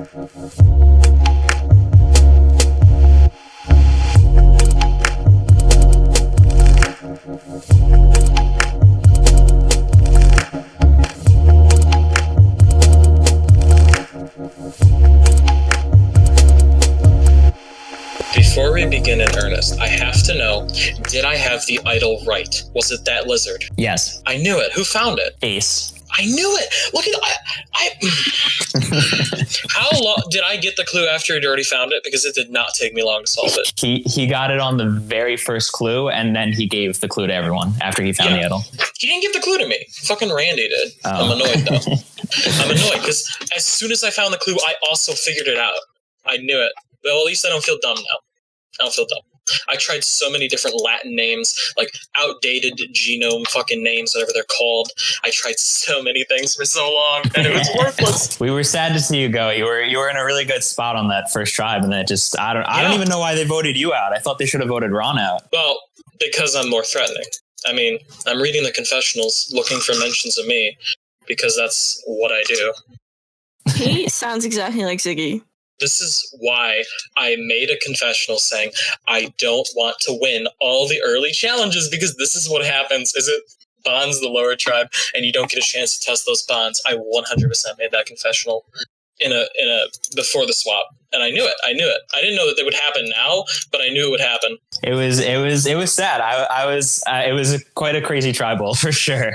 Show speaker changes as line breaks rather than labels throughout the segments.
Before we begin in earnest, I have to know, did I have the idol right? Was it that lizard?
Yes.
I knew it. Who found it?
Ace.
I knew it. Look at How long did I get the clue after he'd already found it? Because it did not take me long to solve it.
He got it on the very first clue, and then he gave the clue to everyone after he found the idol.
He didn't give the clue to me. Fucking Randy did.
Oh.
I'm annoyed though. I'm annoyed because as soon as I found the clue, I also figured it out. I knew it. Well, at least I don't feel dumb now. I don't feel dumb. I tried so many different Latin names, like outdated genome fucking names, whatever they're called. I tried so many things for so long, and it was worthless.
We were sad to see you go. You were in a really good spot on that first tribe, and that just I don't even know why they voted you out. I thought they should have voted Ron out.
Well, because I'm more threatening. I mean, I'm reading the confessionals, looking for mentions of me, because that's what I do.
He sounds exactly like Ziggy.
This is why I made a confessional saying I don't want to win all the early challenges, because this is what happens. Is it bonds the lower tribe and you don't get a chance to test those bonds? I 100% made that confessional in a before the swap, and I knew it. I didn't know that it would happen now, but I knew it would happen.
It was sad. It was quite a crazy tribal for sure.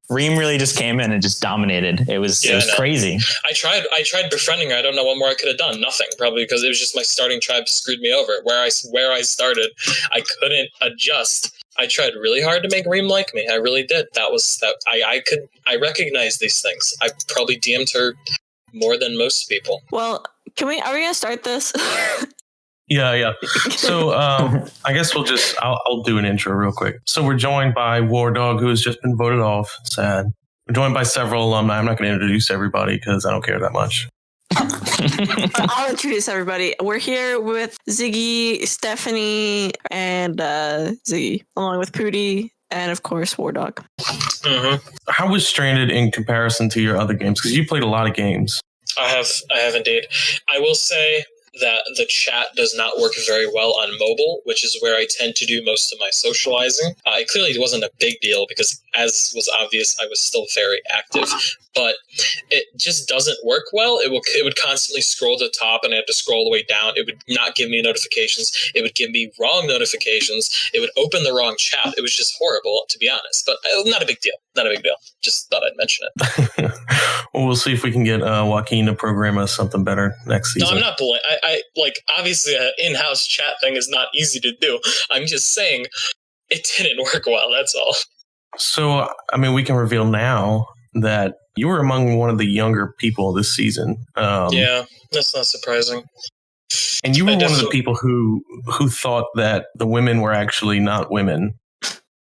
Reem really just came in and just dominated. It was crazy.
I tried befriending her. I don't know what more I could have done. Nothing, probably because it was just my starting tribe screwed me over. Where I started, I couldn't adjust. I tried really hard to make Reem like me. I really did. I recognized these things. I probably DM'd her more than most people.
Well, are we going to start this?
Yeah. So I guess I'll do an intro real quick. So we're joined by Wardog, who has just been voted off. Sad. We're joined by several alumni. I'm not going to introduce everybody because I don't care that much.
I'll introduce everybody. We're here with Ziggy, Stephanie, and Ziggy, along with Poody, and of course, Wardog.
Mm-hmm.
How was Stranded in comparison to your other games? Because you played a lot of games.
I have indeed. I will say that the chat does not work very well on mobile, which is where I tend to do most of my socializing. It clearly wasn't a big deal because, as was obvious, I was still very active, but it just doesn't work well. It would constantly scroll to the top and I have to scroll the way down. It would not give me notifications. It would give me wrong notifications. It would open the wrong chat. It was just horrible, to be honest, but not a big deal. Just thought I'd mention it.
Well, we'll see if we can get Joaquin to program us something better next season.
No, I'm not bullying. I obviously an in-house chat thing is not easy to do. I'm just saying it didn't work well. That's all.
So, I mean, we can reveal now that you were among one of the younger people this season.
Yeah, that's not surprising.
And you were one of the people who thought that the women were actually not women.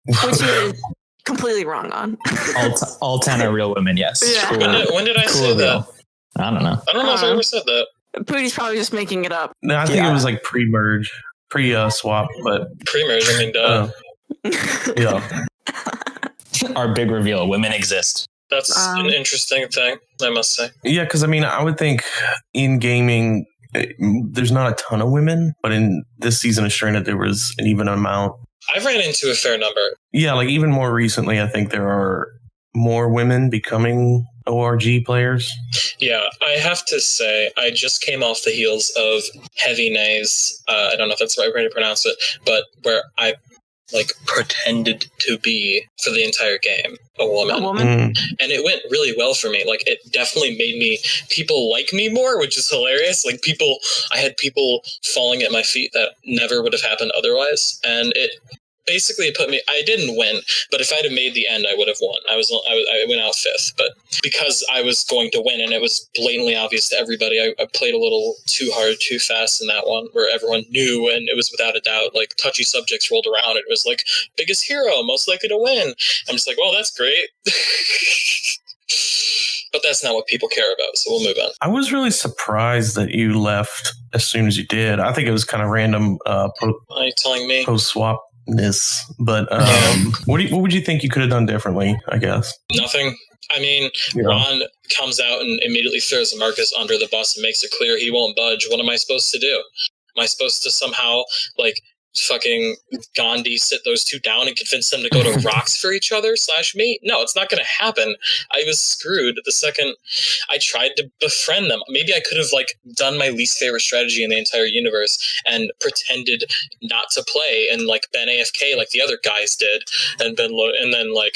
Which you're completely wrong on.
all 10 are real women, yes.
Yeah.
Cool.
When did I say that?
I don't know.
I don't know if I ever said that.
Poody's probably just making it up.
No, I think it was like pre-merge, pre-swap, but...
Pre-merge, I mean, duh.
Yeah.
Our big reveal, women exist.
That's an interesting thing, I must say.
Yeah, because I mean, I would think in gaming, there's not a ton of women, but in this season of Stranded, there was an even amount.
I've ran into a fair number.
Yeah, like even more recently, I think there are more women becoming ORG players.
Yeah, I have to say, I just came off the heels of Heavy Nays. I don't know if that's the right way to pronounce it, but where I pretended to be for the entire game a woman. And it went really well for me. Like, it definitely made people like me more, which is hilarious. Like, I had people falling at my feet that never would have happened otherwise. And it basically put me, I didn't win, but if I'd have made the end, I would have won. I went out fifth, but because I was going to win and it was blatantly obvious to everybody, I played a little too hard, too fast in that one where everyone knew, and it was without a doubt, like, touchy subjects rolled around. It was like, biggest hero, most likely to win. I'm just like, well, that's great. But that's not what people care about, so we'll move on.
I was really surprised that you left as soon as you did. I think it was kind of random
Are you telling me?
Post-swap. But what would you think you could have done differently, I guess?
Nothing. I mean, Ron comes out and immediately throws Marcus under the bus and makes it clear he won't budge. What am I supposed to do? Am I supposed to somehow, like, fucking Gandhi sit those two down and convince them to go to rocks for each other / me? No, it's not going to happen. I was screwed the second I tried to befriend them. Maybe I could have, like, done my least favorite strategy in the entire universe and pretended not to play and, like, been AFK like the other guys did and then, like,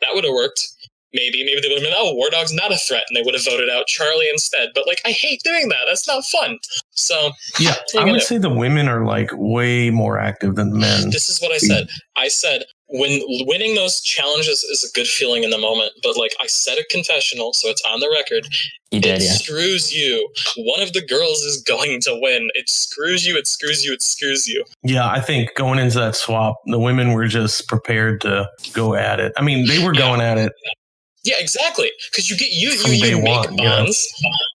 that would have worked. Maybe they would have been, oh, Wardog's not a threat, and they would have voted out Charlie instead. But, like, I hate doing that. That's not fun. So,
yeah, I would say the women are, like, way more active than the men.
This is what I said. I said, when winning those challenges is a good feeling in the moment, but, like, I said a confessional, so it's on the record.
You did,
it screws you. One of the girls is going to win. It screws you, it screws you, it screws you.
Yeah, I think going into that swap, the women were just prepared to go at it. I mean, they were going at it.
Yeah, exactly. Because you make bonds,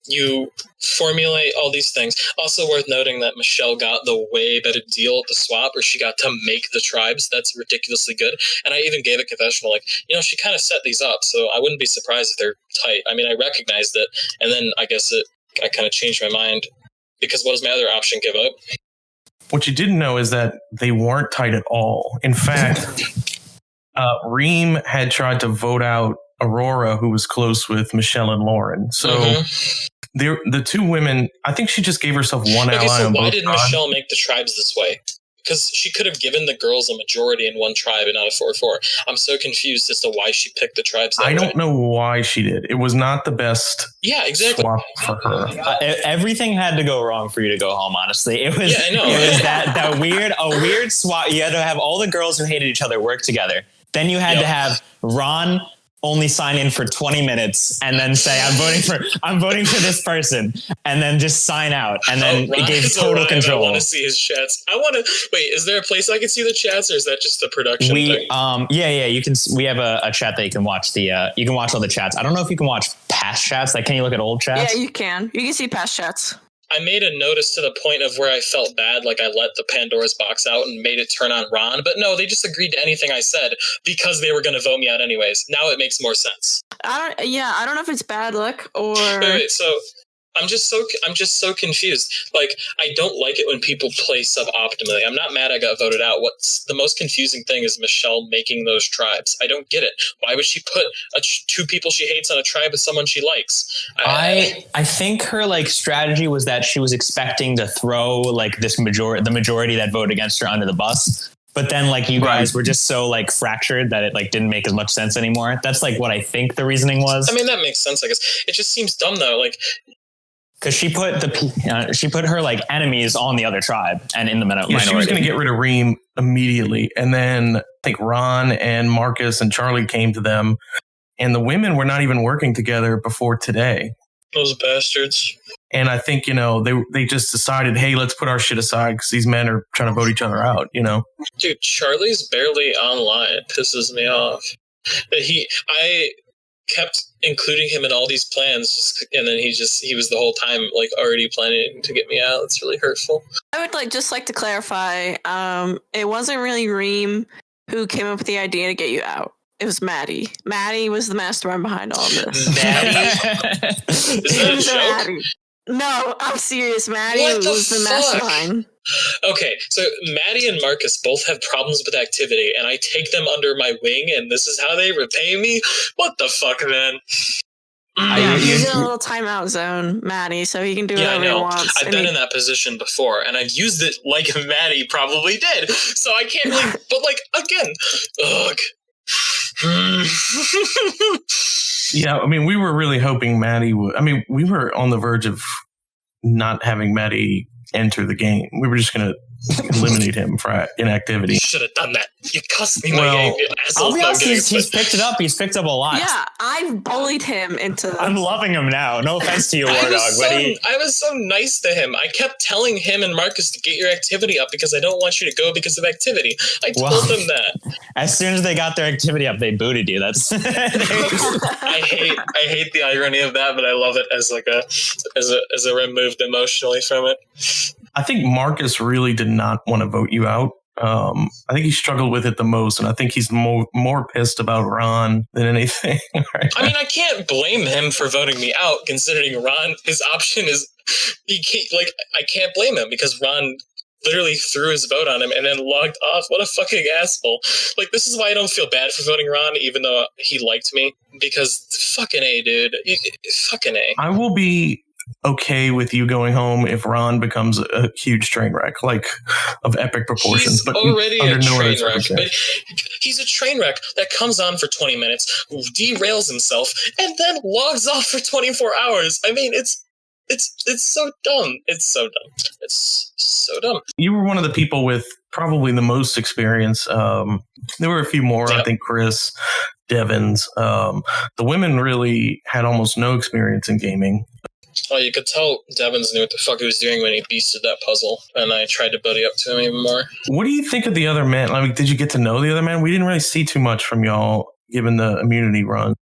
you formulate all these things. Also worth noting that Michelle got the way better deal at the swap, where she got to make the tribes. That's ridiculously good. And I even gave a confessional, like, she kind of set these up, so I wouldn't be surprised if they're tight. I mean, I recognized it, and then I guess I kind of changed my mind, because what does my other option give up?
What you didn't know is that they weren't tight at all. In fact, Reem had tried to vote out Aurora, who was close with Michelle and Lauren. So the two women, I think she just gave herself one ally.
So why did Michelle make the tribes this way? Because she could have given the girls a majority in one tribe and not a 4-4. I'm so confused as to why she picked the tribes that way. I don't
know why she did. It was not the best swap for her.
Everything had to go wrong for you to go home, honestly. It was, it was that weird swap. You had to have all the girls who hated each other work together. Then you had to have Ron only sign in for 20 minutes and then say, I'm voting for this person, and then just sign out. And then it gave total control.
I want to see his chats. Wait, is there a place I can see the chats, or is that just the production thing?
Yeah. You can, we have a chat that you can watch you can watch all the chats. I don't know if you can watch past chats. Like, can you look at old chats?
Yeah, you can see past chats.
I made a notice to the point of where I felt bad, like I let the Pandora's box out and made it turn on Ron. But no, they just agreed to anything I said because they were going to vote me out anyways. Now it makes more sense.
I don't know if it's bad luck or...
Wait, so I'm just so confused. Like, I don't like it when people play suboptimally. I'm not mad I got voted out. What's the most confusing thing is Michelle making those tribes. I don't get it. Why would she put two people she hates on a tribe with someone she likes?
I think her, like, strategy was that she was expecting to throw, like, the majority that voted against her under the bus. But then, like, you guys were just so, like, fractured that it, like, didn't make as much sense anymore. That's, like, what I think the reasoning was.
I mean, that makes sense, I guess. It just seems dumb, though. Like,
because she put her, like, enemies on the other tribe and in the minority.
She was going to get rid of Reem immediately, and then I think Ron and Marcus and Charlie came to them, and the women were not even working together before today.
Those bastards.
And I think they just decided, hey, let's put our shit aside because these men are trying to vote each other out.
Dude, Charlie's barely online. It pisses me off. I kept including him in all these plans, and then he was the whole time, like, already planning to get me out. It's really hurtful.
I would just like to clarify, it wasn't really Reem who came up with the idea to get you out. It was Maddie. Maddie was the mastermind behind all of this.
Maddie? Is that a joke?
Maddie. No, I'm serious. Maddie was the mastermind.
Okay, so Maddie and Marcus both have problems with activity, and I take them under my wing, and this is how they repay me? What the fuck, man?
Yeah, he's in a little timeout zone, Maddie, so he can do whatever he wants.
I've been in that position before, and I've used it like Maddie probably did, so I can't really... But, like, again, ugh.
Yeah, I mean, we were really hoping Maddie would... I mean, we were on the verge of not having Maddie enter the game. We were just going to eliminate him for inactivity.
You should have done that. You cussed me, my game, you asshole.
I'll be honest, he's picked it up. He's picked up a lot.
Yeah, I've bullied him into this.
I'm loving him now. No offense to you, Wardog, but
I was so nice to him. I kept telling him and Marcus to get your activity up because I don't want you to go because of activity. I told them that.
As soon as they got their activity up, they booted you. That's
I hate the irony of that, but I love it as like as a removed emotionally from it.
I think Marcus really did not want to vote you out. I think he struggled with it the most, and I think he's more pissed about Ron than anything. Right?
I mean, I can't blame him for voting me out, considering Ron, his option is, I can't blame him, because Ron literally threw his vote on him and then logged off. What a fucking asshole. Like, this is why I don't feel bad for voting Ron, even though he liked me, because fucking A, dude. Fucking A.
I will be okay with you going home if Ron becomes a huge train wreck, like of epic proportions.
He's
but
already a train wreck.
But
he's a train wreck that comes on for 20 minutes, derails himself, and then logs off for 24 hours. I mean, it's so dumb. It's so dumb. It's so dumb.
You were one of the people with probably the most experience. There were a few more. Yep. I think Chris, Devins. The women really had almost no experience in gaming.
Well, you could tell Devins knew what the fuck he was doing when he beasted that puzzle, and I tried to buddy up to him even more.
What do you think of the other men? Like, did you get to know the other men? We didn't really see too much from y'all, given the immunity run.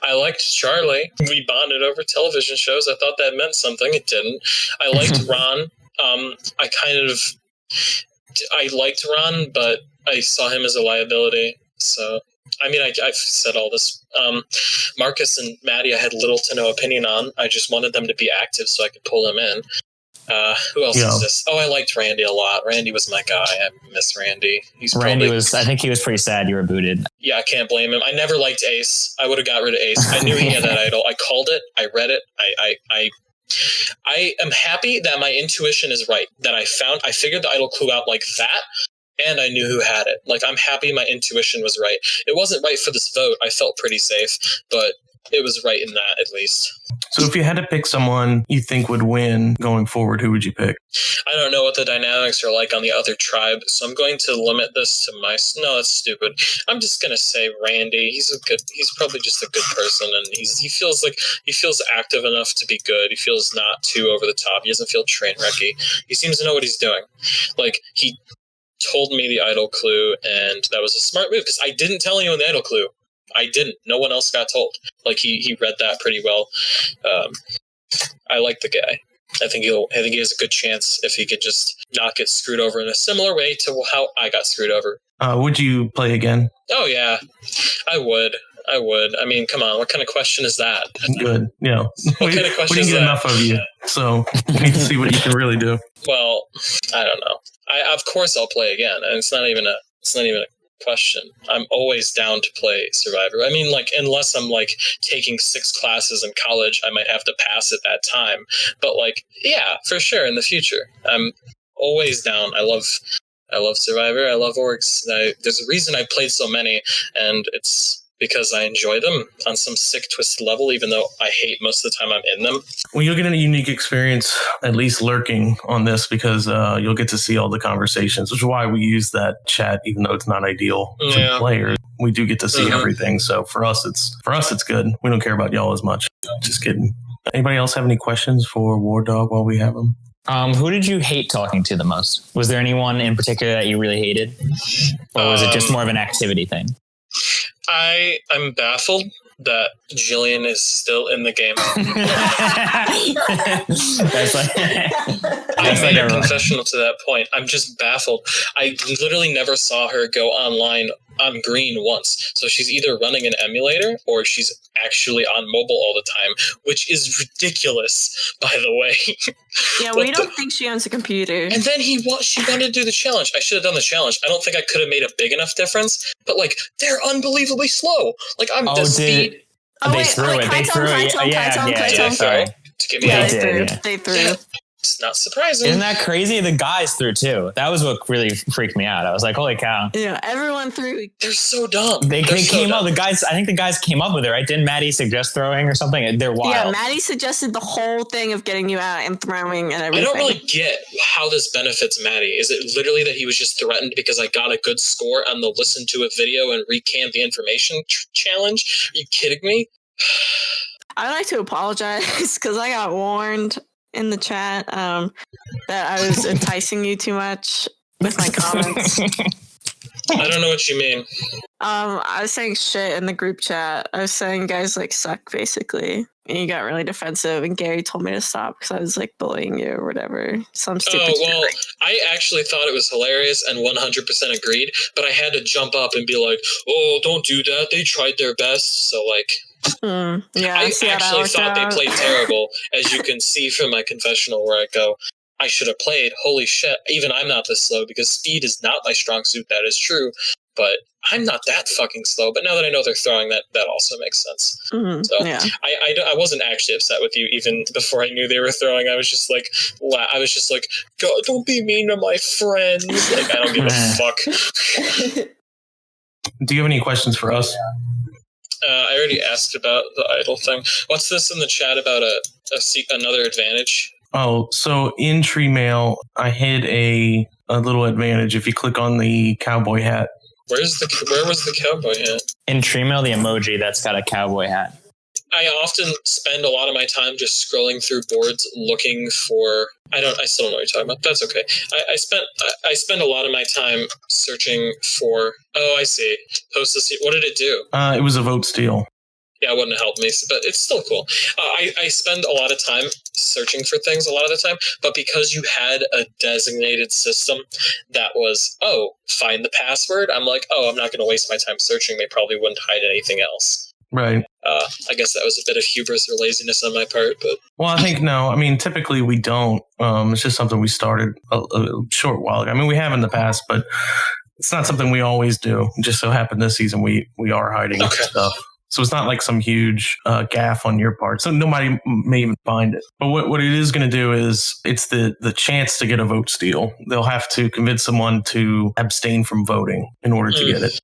I liked Charlie. We bonded over television shows. I thought that meant something. It didn't. I liked Ron. I liked Ron, but I saw him as a liability. So, I mean, I've said all this. Marcus and Maddie, I had little to no opinion on. I just wanted them to be active so I could pull them in. Who else is this? Oh, I liked Randy a lot. Randy was my guy. I miss Randy.
I think he was pretty sad you were booted.
Yeah, I can't blame him. I never liked Ace. I would have got rid of Ace. I knew he had that idol. I called it. I read it. I am happy that my intuition is right. That I figured the idol clue out like that, and I knew who had it. Like, I'm happy my intuition was right. It wasn't right for this vote. I felt pretty safe, but it was right in that, at least.
So if you had to pick someone you think would win going forward, who would you pick?
I don't know what the dynamics are like on the other tribe, so I'm going to limit this to no, that's stupid. I'm just going to say Randy. He's probably just a good person, and he feels active enough to be good. He feels not too over the top. He doesn't feel train wrecky. He seems to know what he's doing. Like, he told me the idol clue, and that was a smart move, because I didn't tell anyone the idol clue. I didn't. No one else got told. Like, he read that pretty well. I like the guy. I think he has a good chance if he could just not get screwed over in a similar way to how I got screwed over.
Would you play again?
Oh yeah, I would. I mean, come on. What kind of question is that?
Good. Yeah.
What kind of question is that?
We didn't get enough of you, so we need to see what you can really do.
Well, I don't know. Of course I'll play again, and it's not even a question. I'm always down to play Survivor. I mean, like, unless I'm like taking 6 classes in college, I might have to pass at that time. But like, yeah, for sure in the future. I'm always down. I love Survivor. I love orgs. There's a reason I played so many, and it's because I enjoy them on some sick, twisted level, even though I hate most of the time I'm in them.
Well, you'll get a unique experience, at least lurking on this, because you'll get to see all the conversations, which is why we use that chat, even though it's not ideal for players. We do get to see everything. So for us, it's good. We don't care about y'all as much. Just kidding. Anybody else have any questions for Wardog while we have them?
Who did you hate talking to the most? Was there anyone in particular that you really hated? Or was it just more of an activity thing?
I'm baffled that Jillian is still in the game. I made a confessional to that point. I'm just baffled. I literally never saw her go online on green once. So she's either running an emulator or she's actually on mobile all the time, which is ridiculous, by the way.
Yeah, we don't think she owns a computer.
And then she wanted to do the challenge. I should have done the challenge. I don't think I could have made a big enough difference, but like, they're unbelievably slow. Like, I'm the speed.
They threw it.
They threw.
It's not surprising.
Isn't that crazy? The guys threw too. That was what really freaked me out. I was like, holy cow.
Yeah, everyone threw.
They're so dumb.
They came up. I think the guys came up with it, right? Didn't Maddie suggest throwing or something? They're wild.
Yeah, Maddie suggested the whole thing of getting you out and throwing and everything.
I don't really get how this benefits Maddie. Is it literally that he was just threatened because I got a good score on the listen to a video and recant the information challenge? Are you kidding me?
I'd like to apologize because I got warned in the chat that I was enticing you too much with my comments.
I don't know what you mean.
I was saying shit in the group chat. I was saying guys like suck, basically. and you got really defensive, and Gary told me to stop because I was like bullying you or whatever. Some stupid shit.
Well, I actually thought it was hilarious and 100% agreed, but I had to jump up and be like, "Oh, don't do that. They tried their best." So like,
yeah,
I actually thought they played terrible, as you can see from my confessional where I go, I should have played. Holy shit. Even I'm not this slow because speed is not my strong suit. That is true. But I'm not that fucking slow. But now that I know they're throwing, that also makes sense. So
yeah.
I wasn't actually upset with you even before I knew they were throwing. I was just like, God, don't be mean to my friends. Like, I don't give a fuck.
Do you have any questions for us?
I already asked about the idol thing. What's this in the chat about another advantage?
Oh, so in Tree Mail, I hid a little advantage if you click on the cowboy hat.
Where was the cowboy hat?
In Tree Mail, the emoji that's got a cowboy hat.
I often spend a lot of my time just scrolling through boards looking for. I still don't know what you're talking about. That's okay. I spend a lot of my time searching for. Oh, I see. Post this. What did it do?
It was a vote steal.
Yeah, it wouldn't have helped me, but it's still cool. I spend a lot of time searching for things a lot of the time, but because you had a designated system that was, find the password, I'm like, I'm not going to waste my time searching. They probably wouldn't hide anything else.
Right.
I guess that was a bit of hubris or laziness on my part, but...
Well, I think no. I mean, typically we don't. It's just something we started a short while ago. I mean, we have in the past, but it's not something we always do. It just so happened this season we are hiding stuff. So it's not like some huge gaffe on your part. So nobody may even find it. But what it is going to do is it's the chance to get a vote steal. They'll have to convince someone to abstain from voting in order to get it.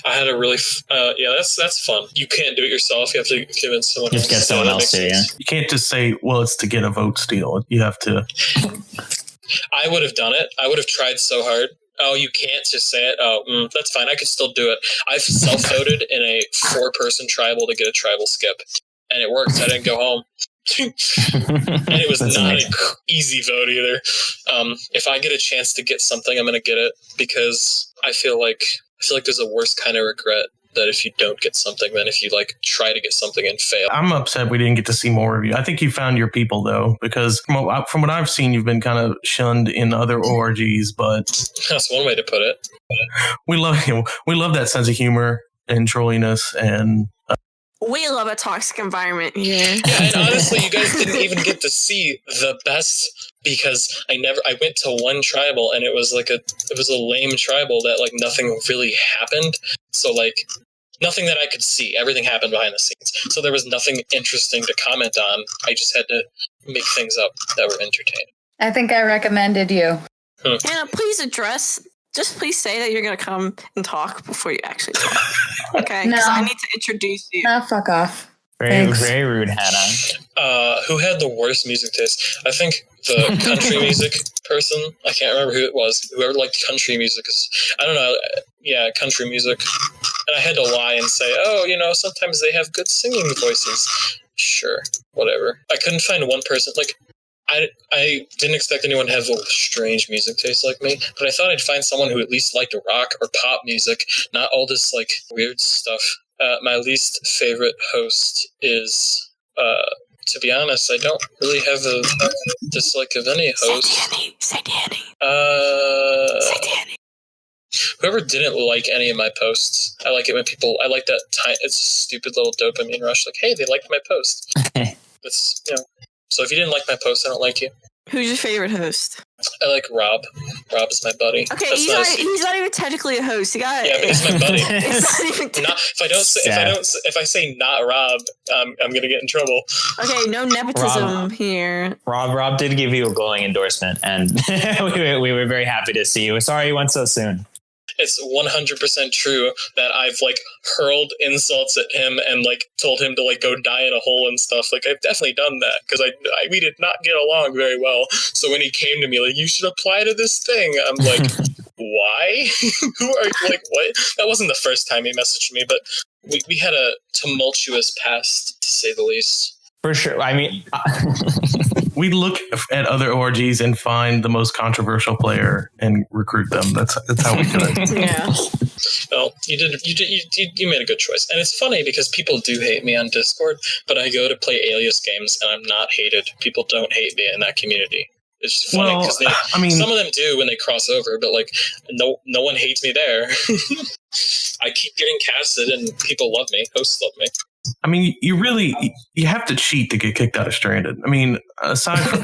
I had a really, that's fun. You can't do it yourself. You have to convince someone else.
Just get someone else to, yeah.
You can't just say, well, it's to get a vote steal. You have to.
I would have done it. I would have tried so hard. Oh, you can't just say it? That's fine. I could still do it. I've self-voted in a 4-person tribal to get a tribal skip, and it worked. I didn't go home. And it was not an easy vote either. If I get a chance to get something, I'm going to get it because I feel like there's a worse kind of regret that if you don't get something than if you like try to get something and fail.
I'm upset we didn't get to see more of you. I think you found your people though, because from what I've seen, you've been kind of shunned in other orgs. But
that's one way to put it.
We love that sense of humor and trolliness, and
we love a toxic environment here.
Yeah, and honestly, you guys didn't even get to see the best because I went to one tribal and it was a lame tribal that like nothing really happened. So like nothing that I could see. Everything happened behind the scenes. So there was nothing interesting to comment on. I just had to make things up that were entertaining.
I think I recommended you.
Anna, just please say that you're going to come and talk before you actually talk. Okay?
No.
I need to introduce you.
No, fuck off.
Very rude, Hannah.
Who had the worst music taste? I think the country music person. I can't remember who it was. Whoever liked country music. I don't know. Yeah, country music. And I had to lie and say, sometimes they have good singing voices. Sure, whatever. I couldn't find one person. Like, I didn't expect anyone to have a strange music taste like me, but I thought I'd find someone who at least liked rock or pop music, not all this like weird stuff. My least favorite host is, to be honest, I don't really have a dislike of any host.
Say Danny.
Whoever didn't like any of my posts, I like it when people. I like that time. It's a stupid little dopamine rush. Like, hey, they liked my post. It's So if you didn't like my post, I don't like you.
Who's your favorite host?
I like Rob. Rob is my buddy.
Okay, he's not even technically a host.
Yeah, but he's my buddy. If I say not Rob, I'm gonna get in trouble.
Okay, no nepotism here.
Rob did give you a glowing endorsement, and we were very happy to see you. Sorry you went so soon.
It's 100% true that I've like hurled insults at him and like told him to like go die in a hole and stuff. Like I've definitely done that because we did not get along very well. So when he came to me like, you should apply to this thing, I'm like, why? Who are you? Like, what? That wasn't the first time he messaged me, but we had a tumultuous past to say the least.
For sure. I mean,
we look at other orgies and find the most controversial player and recruit them. That's how we do it.
Yeah.
Well, you made a good choice, and it's funny because people do hate me on Discord, but I go to play Alias games and I'm not hated. People don't hate me in that community. It's just funny because some of them do when they cross over, but like no one hates me there. I keep getting casted and people love me. Hosts love me.
I mean, you have to cheat to get kicked out of Stranded. I mean, aside from,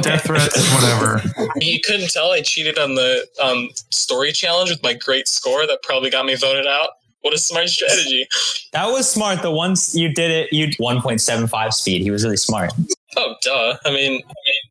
death threats, whatever.
You couldn't tell I cheated on the story challenge with my great score that probably got me voted out. What a smart strategy.
That was smart. The ones you did it, you 1.75 speed. He was really smart.
Oh, duh. I mean,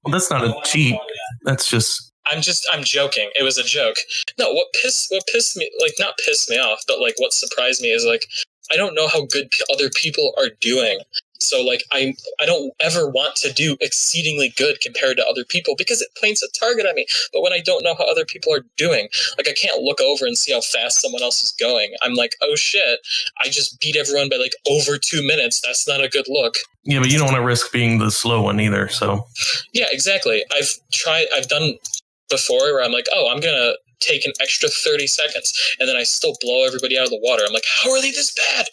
well, that's not a cheat. That's just...
I'm joking. It was a joke. No, what pissed me, like, not pissed me off, but, like, what surprised me is, like, I don't know how good other people are doing. So, like, I don't ever want to do exceedingly good compared to other people because it paints a target on me. But when I don't know how other people are doing, like, I can't look over and see how fast someone else is going. I'm like, oh, shit, I just beat everyone by, like, over 2 minutes. That's not a good look.
Yeah, but you don't want to risk being the slow one either, so.
Yeah, exactly. I've done before where I'm like, oh, I'm going to take an extra 30 seconds, and then I still blow everybody out of the water. I'm like, how are they this bad?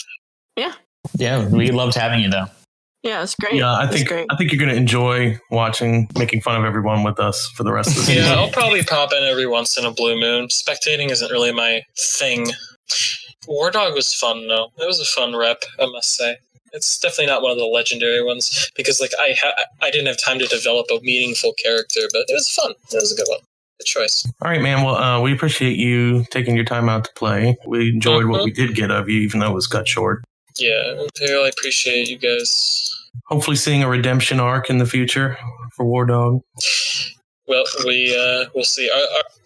Yeah.
Yeah, we loved having you, though.
Yeah, it's great.
Yeah, I think you're going to enjoy making fun of everyone with us for the rest of the season.
Yeah, I'll probably pop in every once in a blue moon. Spectating isn't really my thing. Wardog was fun, though. It was a fun rep, I must say. It's definitely not one of the legendary ones because, like, I didn't have time to develop a meaningful character, but it was fun. It was a good one. Good choice.
All right, man. Well, we appreciate you taking your time out to play. We enjoyed what we did get of you, even though it was cut short.
Yeah, I really appreciate you guys.
Hopefully seeing a redemption arc in the future for Wardog.
Well, we'll see.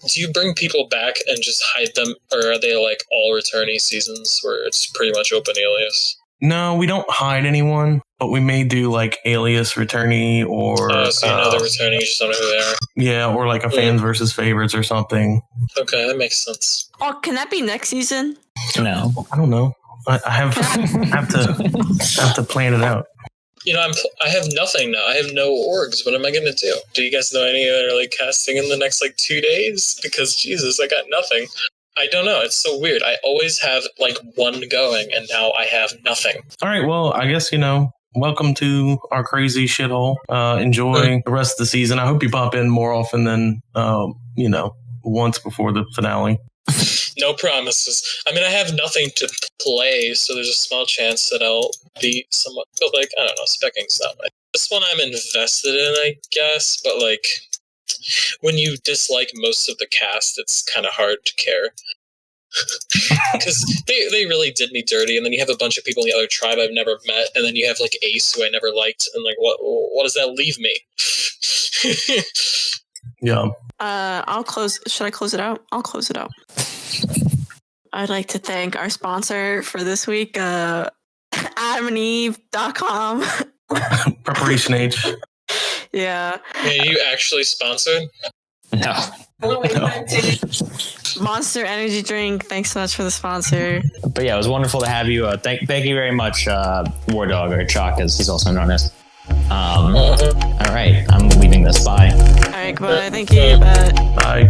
Do you bring people back and just hide them, or are they like all returnee seasons where it's pretty much open alias?
No, we don't hide anyone, but we may do like alias returnee or...
so you know the returnee, you just don't know who they are.
Yeah, or like a fans versus favorites or something.
Okay, that makes sense.
Oh, can that be next season?
No.
I don't know. I have to plan it out.
I have nothing now. I have no orgs. What am I going to do? Do you guys know any other like casting in the next like 2 days? Because Jesus, I got nothing. I don't know. It's so weird. I always have like one going, and now I have nothing.
All right. Well, I guess, welcome to our crazy shithole. Enjoy the rest of the season. I hope you pop in more often than, once before the finale.
No promises. I mean, I have nothing to play, so there's a small chance that I'll be somewhat, but like, I don't know, specking's not my... This one I'm invested in, I guess, but like, when you dislike most of the cast, it's kind of hard to care. Because they really did me dirty, and then you have a bunch of people in the other tribe I've never met, and then you have like Ace, who I never liked, and like, what does that leave me?
Yeah.
Should I close it out? I'll close it out. I'd like to thank our sponsor for this week, AdamandEve.com.
Preparation H.
Yeah.
Are you actually sponsored?
No.
Monster Energy Drink. Thanks so much for the sponsor.
But yeah, it was wonderful to have you. Thank you very much, Wardog, or Chalk, as he's also known as. All right, I'm leaving this. Bye.
All right, goodbye. Thank you. Bye.
Bye.